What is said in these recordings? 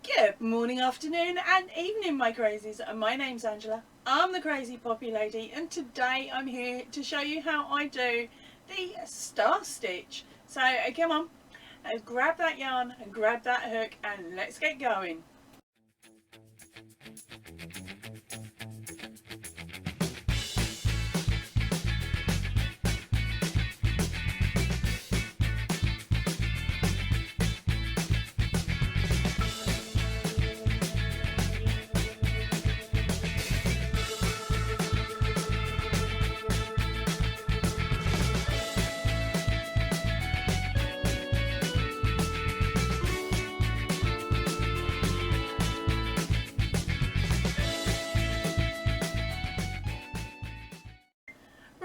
Good morning, afternoon and evening, my crazies. My name's Angela. I'm the Crazy Poppy Lady, and today I'm here to show you how I do the star stitch. So come on, grab that yarn and grab that hook and let's get going.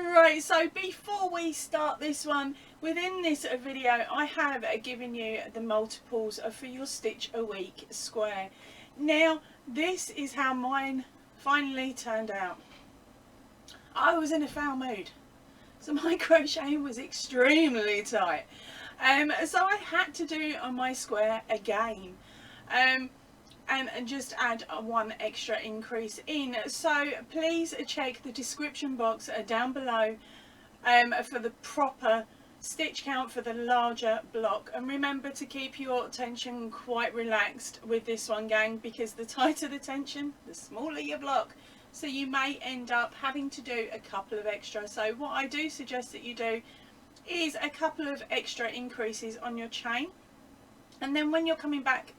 Right, so before we start this one, within this video I have given you the multiples for your stitch a week square. Now this is how mine finally turned out. I was in a foul mood, so my crocheting was extremely tight, so I had to do on my square again, and just add one extra increase in. So please check the description box down below for the proper stitch count for the larger block, and remember to keep your tension quite relaxed with this one, gang, because the tighter the tension the smaller your block, so you may end up having to do a couple of extra. So what I do suggest that you do is a couple of extra increases on your chain, and then when you're coming back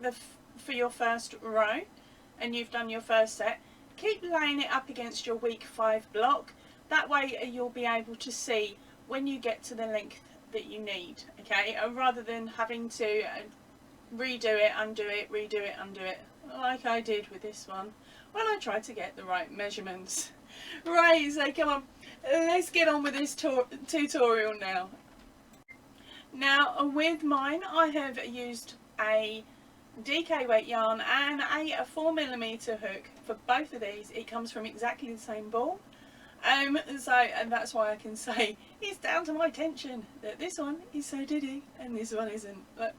for your first row and you've done your first set, keep laying it up against your week 5 block. That way you'll be able to see when you get to the length that you need, okay, rather than having to redo it, undo it, redo it, undo it, like I did with this one when I tried to get the right measurements. Right, so come on, let's get on with this tutorial now. Now with mine I have used a DK weight yarn and a 4mm hook for both of these. It comes from exactly the same ball, and that's why I can say it's down to my tension that this one is so diddy and this one isn't. But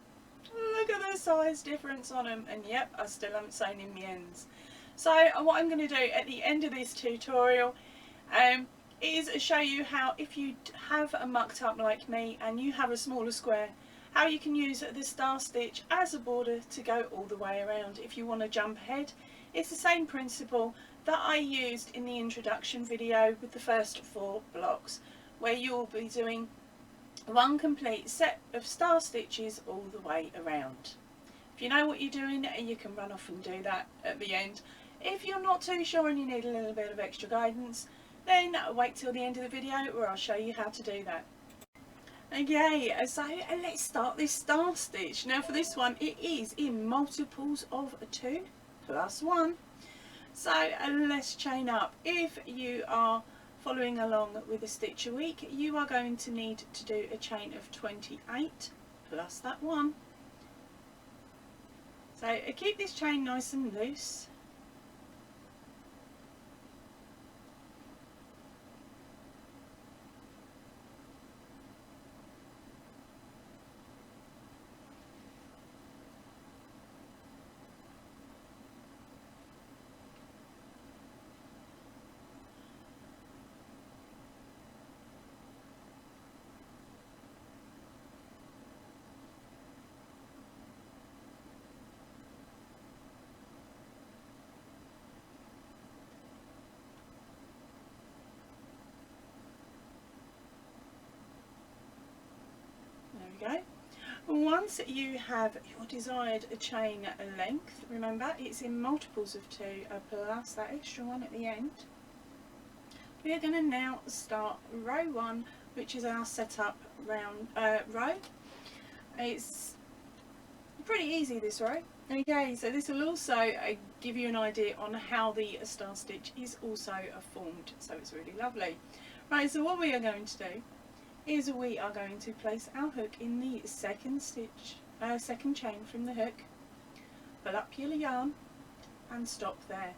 look at the size difference on them, and yep, I still haven't sewn in my ends. So what I'm going to do at the end of this tutorial is show you how, if you have a mucked up like me and you have a smaller square, how you can use the star stitch as a border to go all the way around. If you want to jump ahead, it's the same principle that I used in the introduction video with the first 4 blocks, where you'll be doing one complete set of star stitches all the way around. If you know what you're doing, you can run off and do that at the end. If you're not too sure and you need a little bit of extra guidance, then wait till the end of the video where I'll show you how to do that. Okay, so let's start this star stitch. Now for this one, it is in multiples of 2 plus 1. So let's chain up. If you are following along with a stitch a week, you are going to need to do a chain of 28 plus that 1. So keep this chain nice and loose. Go. Once you have your desired chain length, remember it's in multiples of 2 plus that extra one at the end, we are going to now start row 1, which is our setup round row. It's pretty easy, this row. Okay, so this will also give you an idea on how the star stitch is also formed, so it's really lovely. Right, so what we are going to do is we are going to place our hook in the second chain from the hook, pull up your yarn and stop there.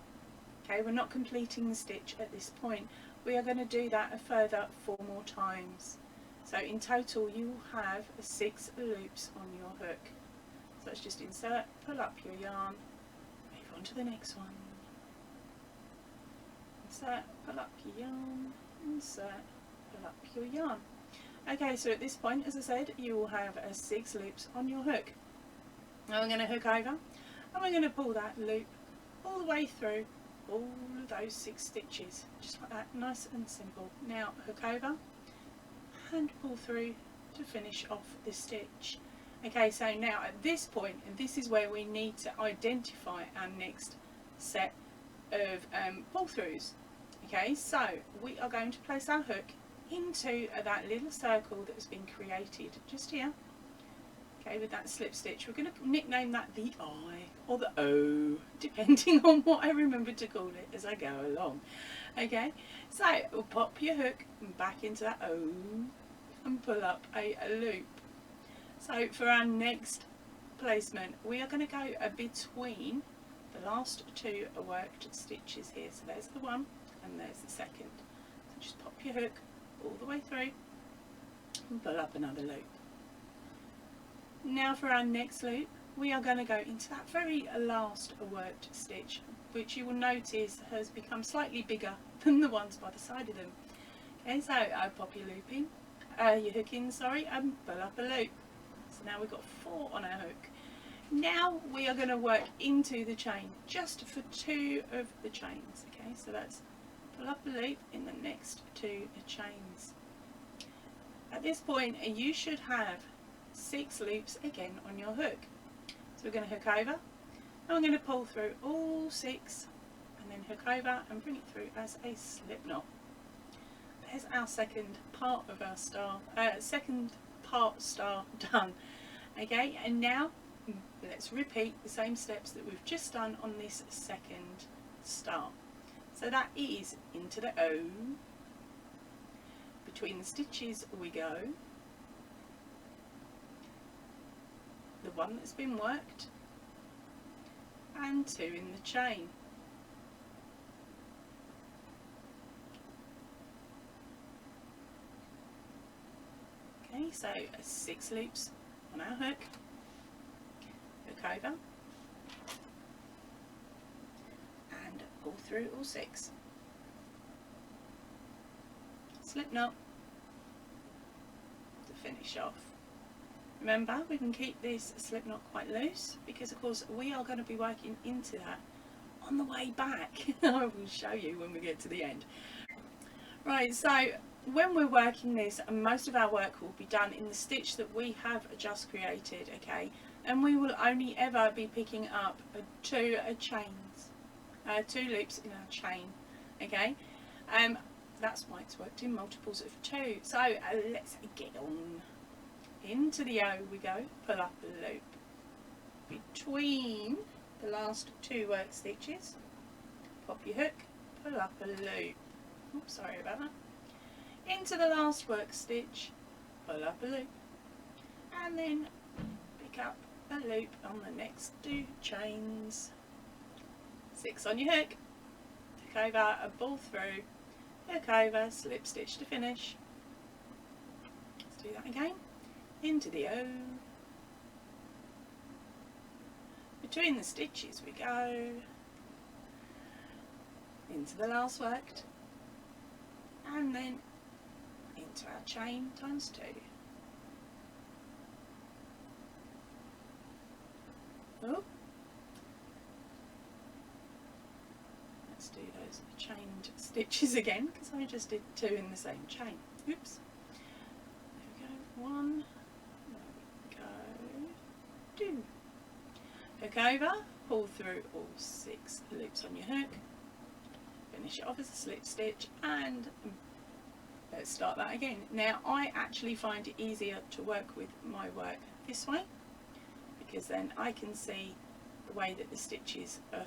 Okay, we're not completing the stitch at this point. We are going to do that a further 4 more times. So in total you will have 6 loops on your hook. So let's just insert, pull up your yarn on to the next one. Insert, pull up your yarn, insert, pull up your yarn. Okay, so at this point, as I said, you will have 6 loops on your hook. Now I'm going to hook over and we're going to pull that loop all the way through all of those 6 stitches, just like that, nice and simple. Now hook over and pull through to finish off the stitch. Okay, so now at this point, and this is where we need to identify our next set of pull throughs. Okay, so we are going to place our hook into that little circle that has been created just here. Okay, with that slip stitch, we're going to nickname that the I or the O, depending on what I remember to call it as I go along. Okay, so we'll pop your hook back into that O and pull up a loop. So for our next placement, we are going to go between the last 2 worked stitches here. So there's the one and there's the second. So just pop your hook all the way through and pull up another loop. Now for our next loop, we are going to go into that very last worked stitch, which you will notice has become slightly bigger than the ones by the side of them. Okay, so I pop your loop in, your hook in, sorry, and pull up a loop. So now we've got 4 on our hook. Now we are going to work into the chain just for 2 of the chains. Okay, so that's pull up a loop in the next 2 chains. At this point, you should have 6 loops again on your hook. So we're going to hook over and we're going to pull through all 6 and then hook over and bring it through as a slip knot. There's our second part of our star, star done. Okay, and now let's repeat the same steps that we've just done on this second star. So that is into the O, between the stitches we go, the one that's been worked, and 2 in the chain. Okay, so 6 loops on our hook, hook over, and pull through all 6. Slip knot to finish off. Remember, we can keep this slip knot quite loose because of course we are going to be working into that on the way back. I will show you when we get to the end. Right, so when we're working this, most of our work will be done in the stitch that we have just created, okay, and we will only ever be picking up 2 chains, 2 loops in our chain, okay. That's why it's worked in multiples of 2. So let's get on. Into the O we go, pull up a loop between the last 2 work stitches, pop your hook, pull up a loop. Oops, sorry about that. Into the last work stitch, pull up a loop, and then pick up a loop on the next 2 chains. 6 on your hook, hook over, a pull through, hook over, slip stitch to finish. Let's do that again. Into the O, between the stitches we go, into the last worked, and then into our chain times 2. Oh, let's do those chained stitches again because I just did 2 in the same chain. Oops. There we go. 1. 2. Hook over, pull through all 6 loops on your hook, finish it off as a slip stitch, and let's start that again. Now I actually find it easier to work with my work this way because then I can see the way that the stitches of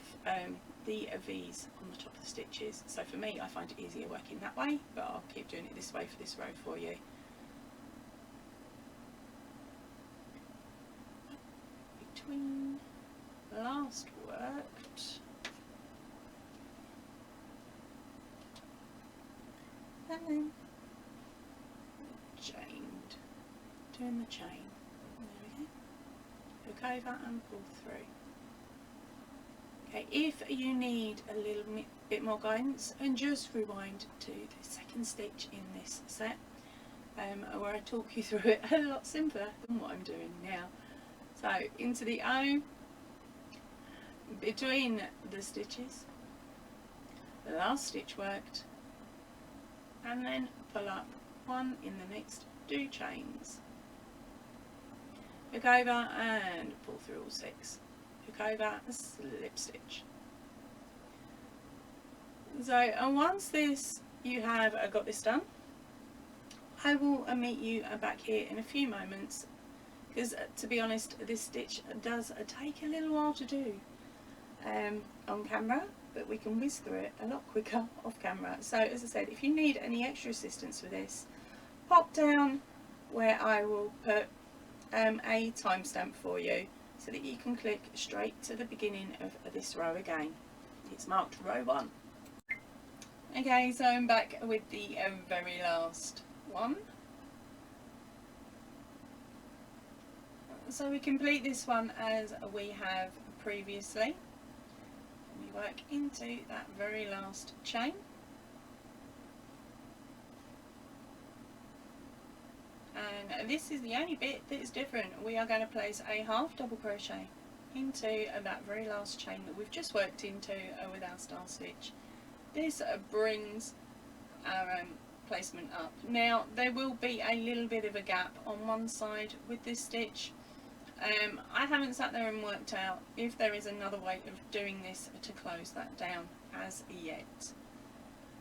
the V's on the top of the stitches. So for me, I find it easier working that way, but I'll keep doing it this way for this row for you. Between last worked and then chained, doing the chain. There we go. Hook over and pull through. Okay, if you need a little bit more guidance, and just rewind to the second stitch in this set, where I talk you through it a lot simpler than what I'm doing now. So into the O, between the stitches, the last stitch worked, and then pull up one in the next 2 chains, hook over and pull through all 6, hook over, slip stitch. So and once you have got this done, I will meet you back here in a few moments, because to be honest, this stitch does take a little while to do on camera, but we can whiz through it a lot quicker off camera. So as I said, if you need any extra assistance with this, pop down where I will put a timestamp for you, so that you can click straight to the beginning of this row again. It's marked row 1. Okay, so I'm back with the very last one. So we complete this one as we have previously. We work into that very last chain. And this is the only bit that is different. We are going to place a half double crochet into that very last chain that we've just worked into with our star stitch. This brings our placement up. Now there will be a little bit of a gap on one side with this stitch. I haven't sat there and worked out if there is another way of doing this to close that down as yet.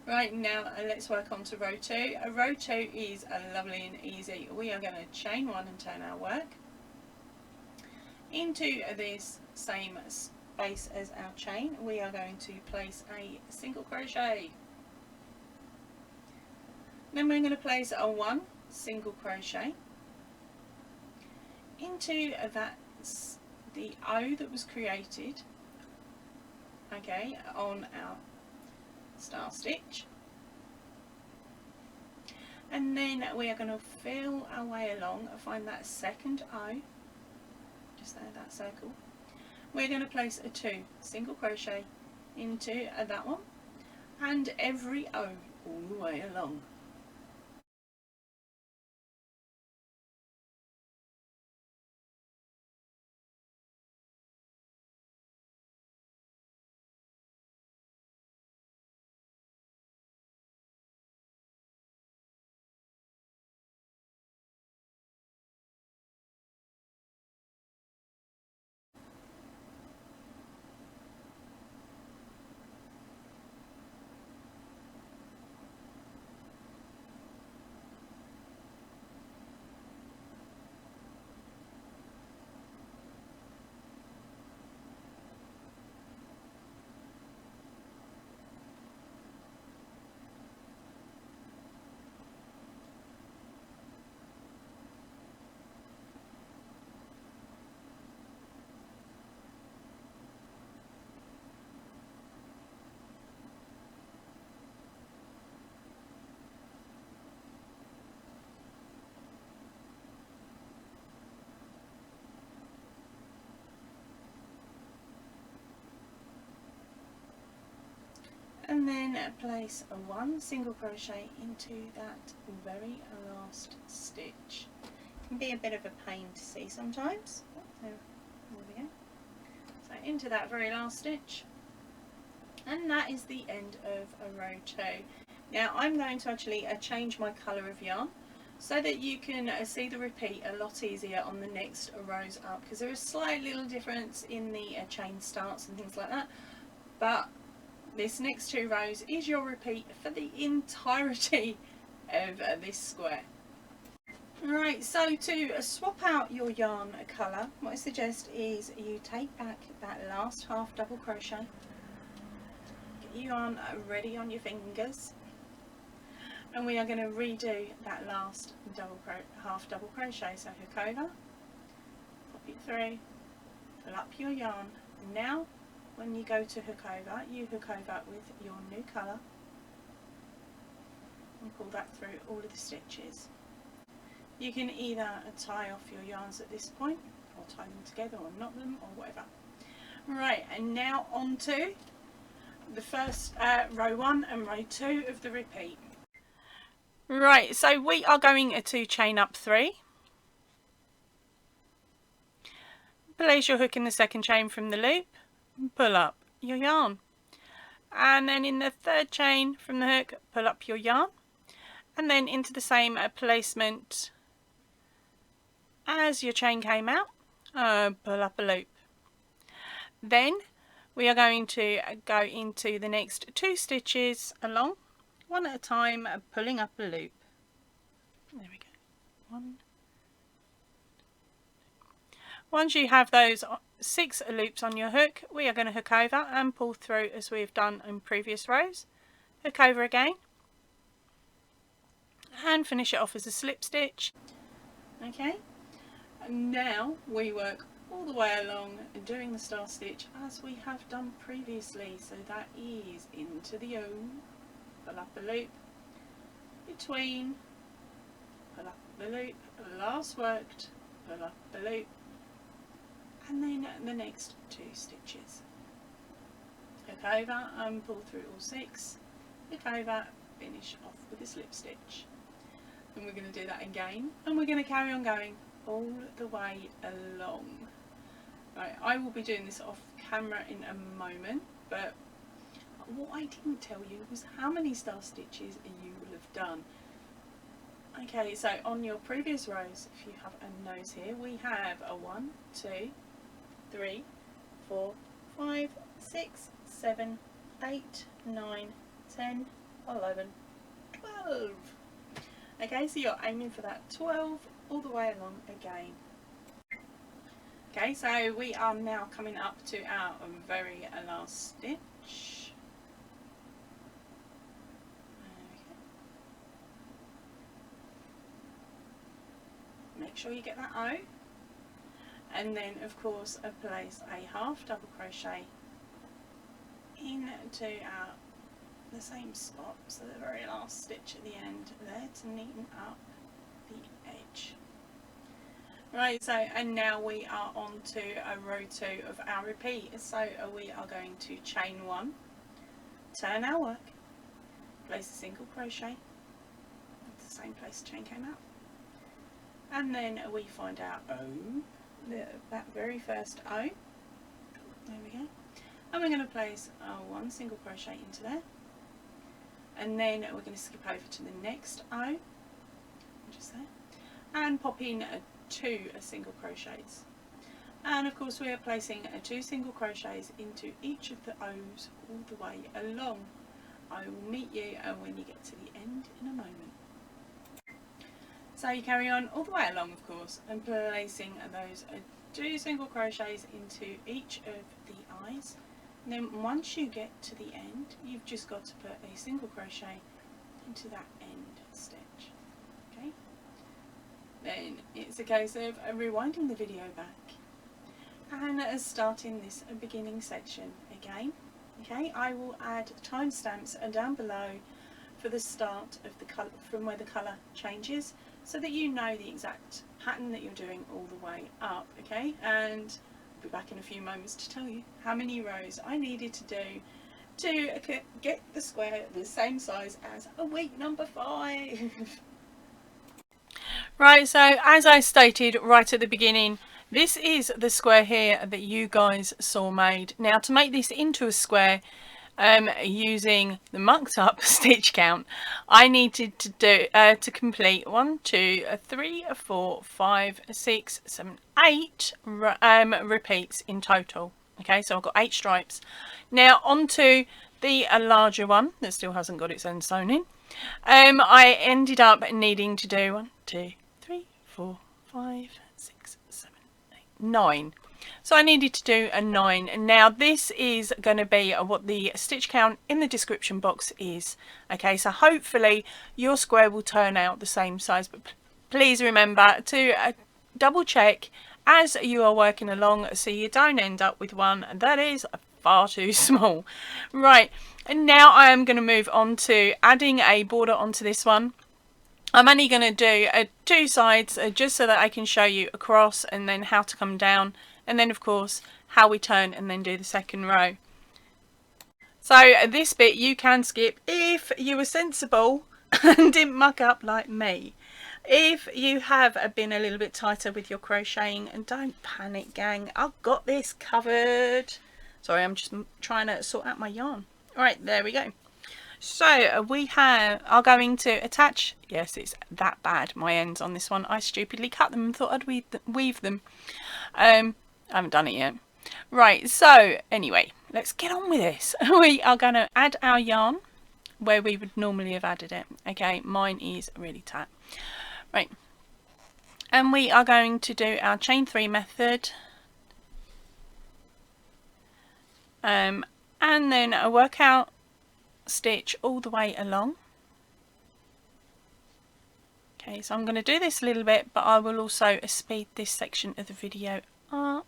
Right, now let's work on to row 2. Row 2 is lovely and easy. We are going to chain 1 and turn our work into this same space as our chain. We are going to place a single crochet. Then we're going to place a 1 single crochet into the O that was created, okay, on our star stitch, and then we are going to feel our way along and find that second O, just there, that circle. We're going to place a 2 single crochet into that one, and every O all the way along. And then place a 1 single crochet into that very last stitch. It can be a bit of a pain to see sometimes. Oh, there we go. So into that very last stitch, and that is the end of row 2. Now I'm going to actually change my colour of yarn so that you can see the repeat a lot easier on the next rows up, because there is a slight little difference in the chain starts and things like that, but this next 2 rows is your repeat for the entirety of this square. Right, so to swap out your yarn colour, what I suggest is you take back that last half double crochet, get your yarn ready on your fingers, and we are going to redo that last half double crochet. So hook over, pop it through, pull up your yarn, and now when you go to hook over, you hook over with your new colour and pull that through all of the stitches. You can either tie off your yarns at this point, or tie them together, or knot them, or whatever. Right, and now on to the first row 1 and row 2 of the repeat. Right, so we are going to chain up 3. Place your hook in the second chain from the loop, pull up your yarn, and then in the third chain from the hook, pull up your yarn, and then into the same placement as your chain came out, pull up a loop. Then we are going to go into the next 2 stitches along, one at a time, pulling up a loop. There we go. 1. Once you have those 6 loops on your hook, we are going to hook over and pull through as we've done in previous rows. Hook over again and finish it off as a slip stitch. Okay, and now we work all the way along doing the star stitch as we have done previously. So that is into the O, pull up a loop, between, pull up the loop, last worked, pull up the loop, and then the next 2 stitches. Hook over and pull through all 6, hook over, finish off with a slip stitch. And we're going to do that again, and we're going to carry on going all the way along. Right, I will be doing this off camera in a moment, but what I didn't tell you was how many star stitches you will have done. Okay, so on your previous rows, if you have a nose here, we have a 1, 2, 3, 4, 5, 6, 7, 8, 9, 10, 11, 12. Okay, so you're aiming for that 12 all the way along again. Okay, so we are now coming up to our very last stitch. Make sure you get that O, and then of course place a half double crochet into the same spot, so the very last stitch at the end there, to neaten up the edge. Right, so and now we are on to row 2 of our repeat. So we are going to chain 1, turn our work, place a single crochet at the same place the chain came out, and then we find our O, that very first O. There we go, and we're going to place 1 single crochet into there, and then we're going to skip over to the next O, just there, and pop in 2 single crochets, and of course we are placing 2 single crochets into each of the O's all the way along. I will meet you when you get to the end in a moment. So you carry on all the way along, of course, and placing those 2 single crochets into each of the eyes, and then once you get to the end, you've just got to put a single crochet into that end stitch. Okay, then it's a case of rewinding the video back and starting this beginning section again. Okay, I will add timestamps down below for the start of the colour, from where the colour changes, so that you know the exact pattern that you're doing all the way up. Okay, and I'll be back in a few moments to tell you how many rows I needed to do to get the square the same size as a week number 5. Right, so as I stated right at the beginning, this is the square here that you guys saw made. Now, to make this into a square, using the mucked up stitch count, I needed to do to complete 1, 2, 3, 4, 5, 6, 7, 8 repeats in total. Okay, so I've got 8 stripes. Now onto the larger one that still hasn't got its end sewn in. I ended up needing to do 1, 2, 3, 4, 5, 6, 7, 8, 9. So I needed to do a 9. And now this is going to be what the stitch count in the description box is. Okay, so hopefully your square will turn out the same size, but please remember to double check as you are working along, so you don't end up with one that is far too small. Right, and now I am going to move on to adding a border onto this one. I'm only going to do 2 sides just so that I can show you across and then how to come down and then of course how we turn and then do the second row. So this bit you can skip if you were sensible and didn't muck up like me. If you have been a little bit tighter with your crocheting, and don't panic gang, I've got this covered. Sorry, I'm just trying to sort out my yarn. Alright, there we go. So we are going to attach, yes it's that bad, my ends on this one. I stupidly cut them and thought I'd weave them. I haven't done it yet. Right, so anyway, let's get on with this. We are going to add our yarn where we would normally have added it. Okay, mine is really tight. Right, and we are going to do our chain 3 method, and then a workout stitch all the way along. Okay, so I'm going to do this a little bit, but I will also speed this section of the video up.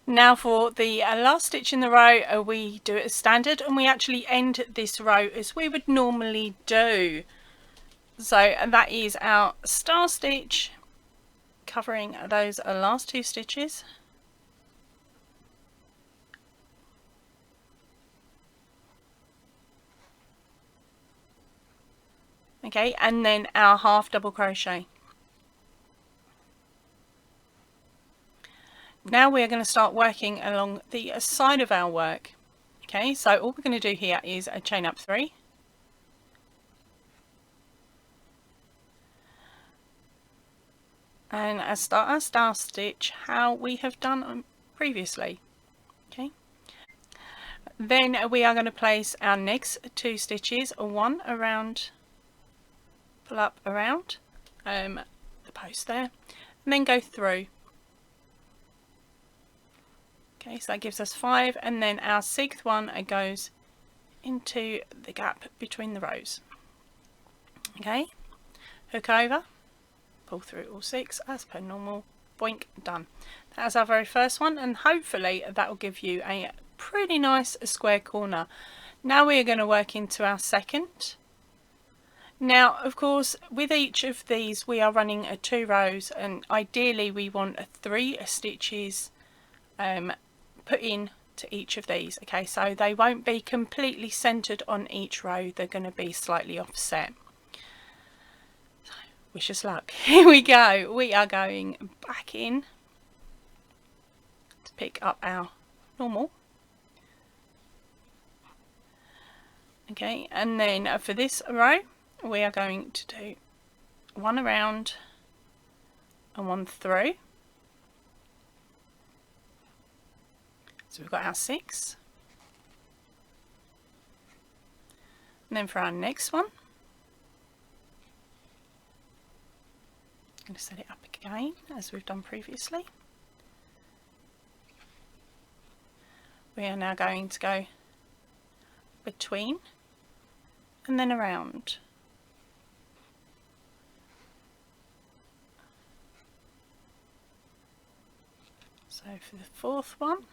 Now for the last stitch in the row, we do it as standard, and we actually end this row as we would normally do. So that is our star stitch covering those last 2 stitches. Okay, and then our half double crochet. Now we're going to start working along the side of our work. Okay, so all we're going to do here is a chain up 3, and start our star stitch how we have done previously. Okay, then we are going to place our next 2 stitches, one around, pull up around the post there, and then go through. Okay, so that gives us 5, and then our 6th one goes into the gap between the rows. Okay, hook over, pull through all 6 as per normal, boink, done. That's our very first one, and hopefully that will give you a pretty nice square corner. Now we are going to work into our second. Now of course with each of these we are running 2 rows, and ideally we want 3 stitches put in to each of these. Okay, so they won't be completely centered on each row, they're going to be slightly offset. So, wish us luck. Here we go, we are going back in to pick up our normal. Okay, and then for this row we are going to do 1 around and 1 through. So we've got our 6, and then for our next one, I'm going to set it up again as we've done previously. We are now going to go between and then around. So for the 4th one,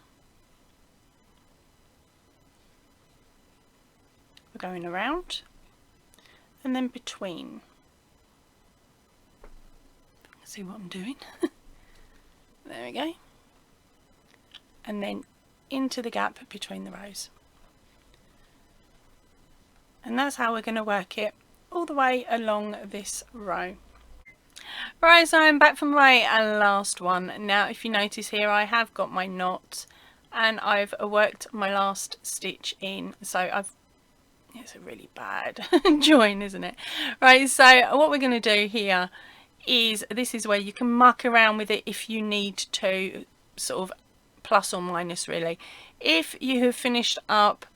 we're going around and then between. See what I'm doing? There we go. And then into the gap between the rows. And that's how we're going to work it all the way along this row. Right, so I'm back from my last one. Now if you notice here, I have got my knot and I've worked my last stitch in, so it's a really bad join, isn't it? Right, so what we're going to do here is, this is where you can muck around with it if you need to, sort of plus or minus really. If you have finished up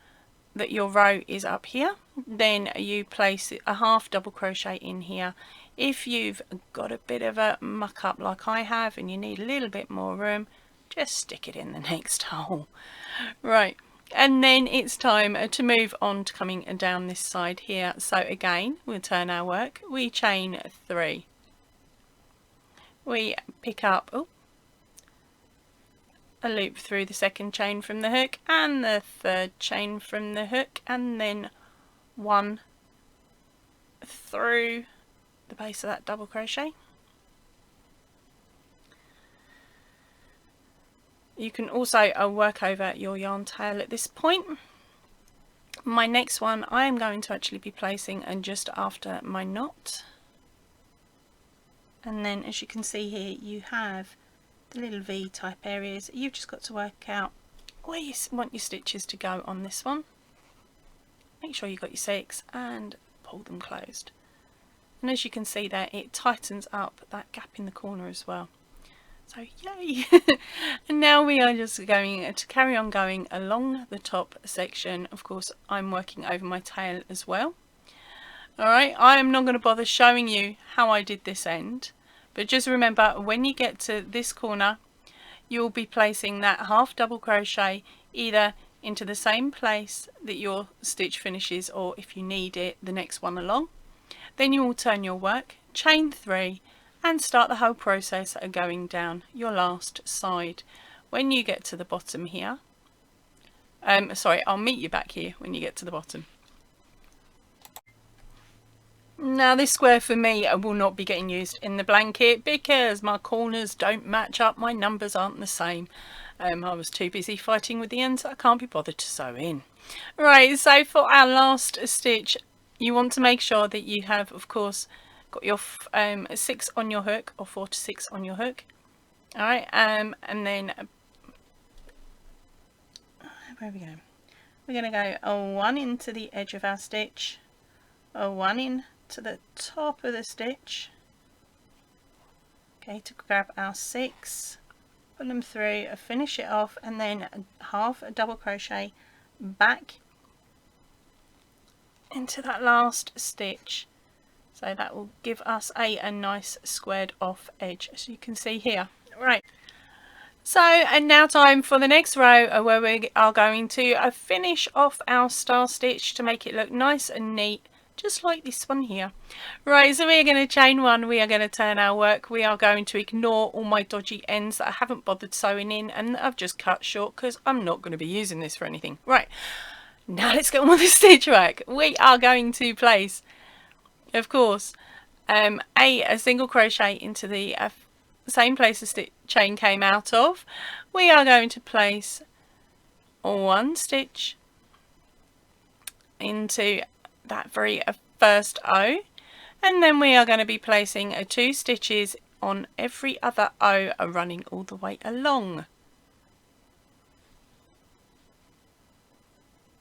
that your row is up here, then you place a half double crochet in here. If you've got a bit of a muck up like I have and you need a little bit more room, just stick it in the next hole. Right, and then it's time to move on to coming down this side here. So again, we'll turn our work, we chain 3, we pick up a loop through the second chain from the hook and the third chain from the hook, and then 1 through the base of that double crochet. You can also work over your yarn tail at this point. My next one I am going to actually be placing just after my knot, and then as you can see here you have the little V type areas. You've just got to work out where you want your stitches to go on this one. Make sure you've got your 6 and pull them closed. And as you can see there, it tightens up that gap in the corner as well. So yay! And now we are just going to carry on going along the top section. Of course, I'm working over my tail as well. Alright, I am not going to bother showing you how I did this end. But just remember, when you get to this corner, you'll be placing that half double crochet either into the same place that your stitch finishes, or if you need it, the next one along. Then you will turn your work, chain 3 and start the whole process of going down your last side. When you get to the bottom here, sorry, I'll meet you back here when you get to the bottom. Now this square for me will not be getting used in the blanket because my corners don't match up, my numbers aren't the same. I was too busy fighting with the ends, I can't be bothered to sew in. Right, so for our last stitch, you want to make sure that you have, of course, got your 6 on your hook, or 4 to 6 on your hook. Alright, and then where are we going? We're going to go 1 into the edge of our stitch, 1 in to the top of the stitch, okay, to grab our 6, pull them through, finish it off, and then half a double crochet back into that last stitch. So that will give us a nice squared off edge, as you can see here. Right, so and now time for the next row where we are going to finish off our star stitch to make it look nice and neat, just like this one here. Right, so we're going to chain 1, we are going to turn our work, we are going to ignore all my dodgy ends that I haven't bothered sewing in and that I've just cut short because I'm not going to be using this for anything. Right, now let's get on with the stitch work. We are going to place, of course, a single crochet into the same place the stitch chain came out of. We are going to place 1 stitch into that very first O, and then we are going to be placing 2 stitches on every other O running all the way along,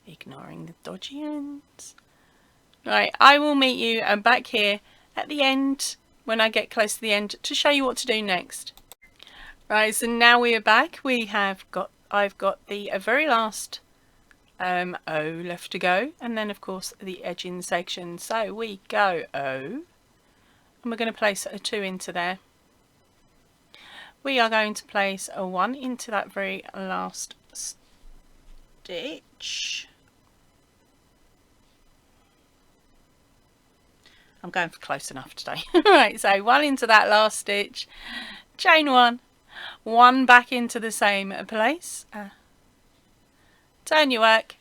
ignoring the dodgy ends. Right, I will meet you back here at the end when I get close to the end to show you what to do next. Right, so now we are back. I've got the very last O left to go, and then of course the edging section. So we go O, and we're going to place a 2 into there. We are going to place a 1 into that very last stitch. I'm going for close enough today. Right, so 1 into that last stitch, chain 1, 1 back into the same place, turn your work,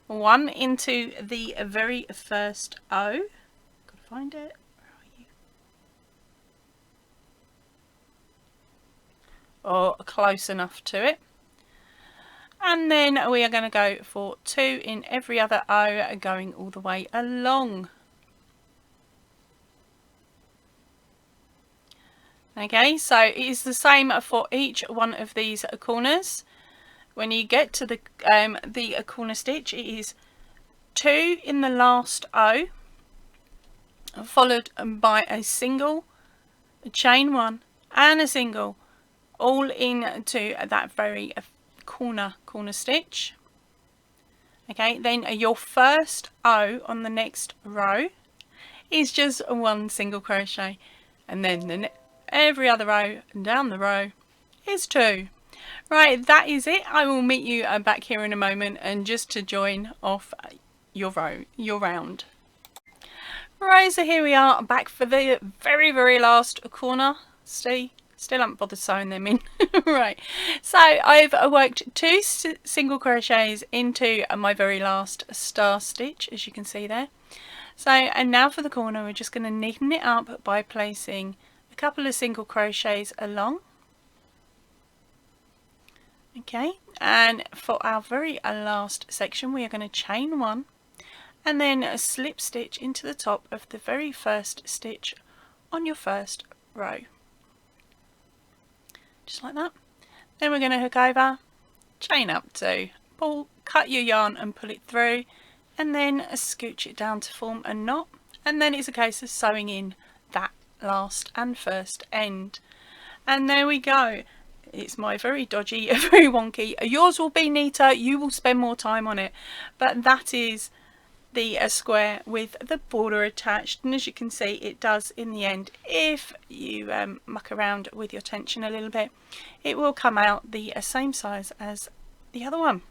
1 into the very first O, gotta find it, where are you? Or close enough to it, and then we are going to go for 2 in every other O, going all the way along. Okay, so it is the same for each one of these corners. When you get to the corner stitch, it is 2 in the last O, followed by a single, a chain 1 and a single, all into that very corner stitch. Okay, then your first O on the next row is just 1 single crochet, and then every other row down the row is 2. Right, that is it. I will meet you back here in a moment, and just to join off your round. Right, so here we are back for the very last corner. See, still haven't bothered sewing them in. Right, so I've worked 2 single crochets into my very last star stitch, as you can see there. So, and now for the corner, we're just going to neaten it up by placing a couple of single crochets along. Okay, and for our very last section, we are going to chain 1 and then a slip stitch into the top of the very first stitch on your first row, just like that. Then we're going to hook over, chain up 2, pull, cut your yarn and pull it through, and then scooch it down to form a knot, and then it's a case of sewing in that last and first end. And there we go. It's my very dodgy, very wonky. Yours will be neater, you will spend more time on it, but that is the square with the border attached, and as you can see, it does in the end, if you muck around with your tension a little bit, it will come out the same size as the other one.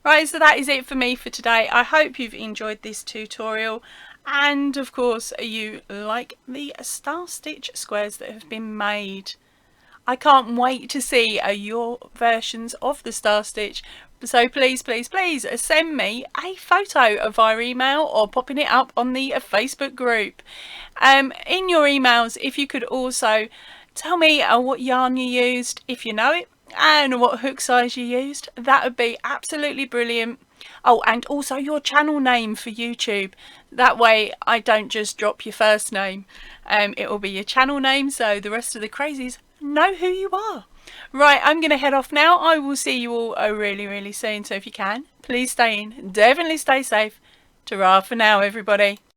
Right, so that is it for me for today. I hope you've enjoyed this tutorial, and of course you like the star stitch squares that have been made. I can't wait to see your versions of the star stitch. So please send me a photo via email or popping it up on the Facebook group. In your emails, if you could also tell me what yarn you used, if you know it, and what hook size you used, that would be absolutely brilliant. Oh, and also your channel name for YouTube. That way I don't just drop your first name. It will be your channel name, so the rest of the crazies know who you are. Right, I'm going to head off now. I will see you all really soon, so if you can, please stay in. Definitely stay safe. Ta-ra for now, everybody.